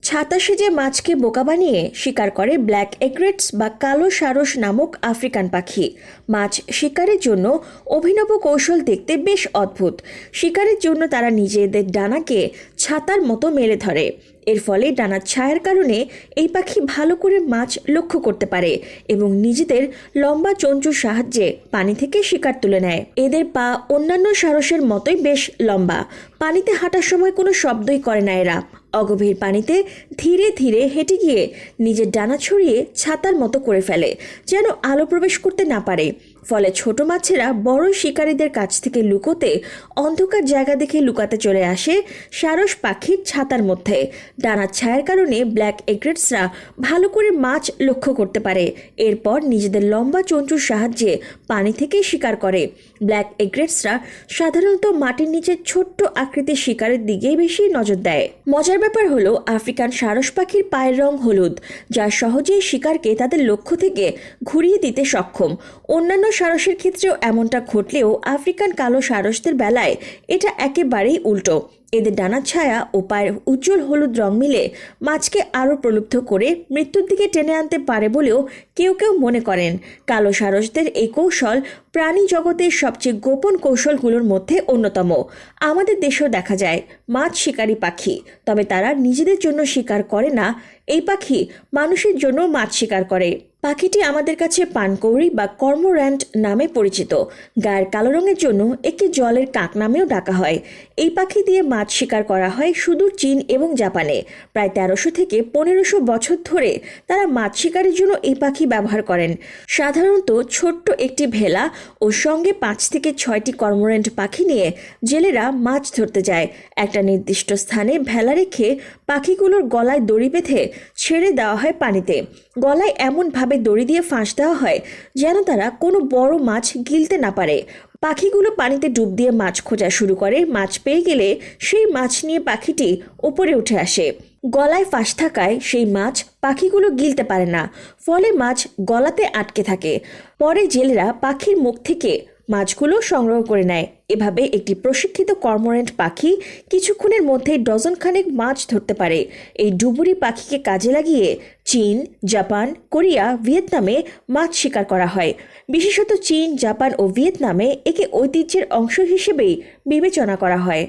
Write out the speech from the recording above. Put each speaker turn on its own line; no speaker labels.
ছাতা সেজে মাছকে বোকা বানিয়ে শিকার করে ব্ল্যাক এগ্রেটস বা কালো সারস নামক আফ্রিকান পাখি। মাছ শিকারের জন্য অভিনব কৌশল দেখতে বেশ অদ্ভুত। শিকারের জন্য তারা নিজেদের ডানাকে ছাতার মতো মেলে ধরে। এর ফলে ডানার ছায়ার কারণে এই পাখি ভালো করে মাছ লক্ষ্য করতে পারে এবং নিজেদের লম্বা চঞ্চুর সাহায্যে পানি থেকে শিকার তুলে নেয়। এদের পা অন্যান্য সারসের মতোই বেশ লম্বা। পানিতে হাঁটার সময় কোনো শব্দই করে না এরা। অগভীর পানিতে ধীরে ধীরে হেঁটে গিয়ে নিজের ডানা ছড়িয়ে ছাতার মতো করে ফেলে, যেন আলো প্রবেশ করতে না পারে। ফলে ছোট মাছেরা বড় শিকারীদের কাছ থেকে লুকোতে অন্ধকার জায়গা দেখে লুকাতে চলে আসে সারস পাখির ছাতার মধ্যে। ডানার ছায়ার কারণে ব্ল্যাক এগ্রেটসরা ভালো করে মাছ লক্ষ্য করতে পারে। এরপর নিজেদের লম্বা চঞ্চুর সাহায্যে পানি থেকে শিকার করে। ব্ল্যাক এগ্রেটসরা সাধারণত মাটির নিচে ছোট্ট আকৃতির শিকারের দিকেই বেশি নজর দেয়। মজার ব্যাপার হলো আফ্রিকান সারস পাখির পায়ের রং হলুদ, যা সহজেই শিকারকে তাদের লক্ষ্য থেকে ঘুরিয়ে দিতে সক্ষম। অন্যান্য সারসের ক্ষেত্রেও এমনটা ঘটলেও আফ্রিকান কালো সারসদের বেলায় এটা একেবারেই উল্টো। এদের ডানার ছায়া ও পায়ের উজ্জ্বল হলুদ রং মিলে মাছকে আরও প্রলুব্ধ করে মৃত্যুর দিকে টেনে আনতে পারে বলেও কেউ কেউ মনে করেন। কালো সারসদের এই কৌশল প্রাণী জগতের সবচেয়ে গোপন কৌশলগুলোর মধ্যে অন্যতম। আমাদের দেশেও দেখা যায় মাছ শিকারী পাখি, তবে তারা নিজেদের জন্য শিকার করে না। এই পাখি মানুষের জন্য মাছ শিকার করে। পাখিটি আমাদের কাছে পানকৌড়ি বা কর্মোর্যান্ট নামে পরিচিত। গায়ের কালো রঙের জন্য একে জলের কাক নামেও ডাকা হয়। এই পাখি দিয়ে মাছ শিকার করা হয় সুদূর চীন এবং জাপানে। প্রায় 1300 থেকে 1500 বছর ধরে তারা মাছ শিকারের জন্য এই পাখি ব্যবহার করেন। সাধারণত ছোট্ট একটি ভেলা ও সঙ্গে 5 থেকে 6টি কর্মোর্যান্ট পাখি নিয়ে জেলেরা মাছ ধরতে যায়। একটা নির্দিষ্ট স্থানে ভেলা রেখে পাখিগুলোর গলায় দড়ি বেঁধে ছেড়ে দেওয়া হয় পানিতে। গলায় এমনভাবে দড়ি দিয়ে ফাঁস দেওয়া হয় যেন তারা কোনো বড় মাছ গিলতে না পারে। পাখিগুলো পানিতে ডুব দিয়ে মাছ খোঁজা শুরু করে। মাছ পেয়ে গেলে সেই মাছ নিয়ে পাখিটি উপরে উঠে আসে। গলায় ফাঁস থাকায় সেই মাছ পাখিগুলো গিলতে পারে না, ফলে মাছ গলাতে আটকে থাকে। পরে জেলেরা পাখির মুখ থেকে মাছগুলো সংগ্রহ করে নেয়। এভাবে একটি প্রশিক্ষিত কর্মোর্যান্ট পাখি কিছুক্ষণের মধ্যেই ডজনখানেক মাছ ধরতে পারে। এই ডুবুরি পাখিকে কাজে লাগিয়ে চীন, জাপান, কোরিয়া, ভিয়েতনামে মাছ শিকার করা হয়। বিশেষত চীন, জাপান ও ভিয়েতনামে একে ঐতিহ্যের অংশ হিসেবেই বিবেচনা করা হয়।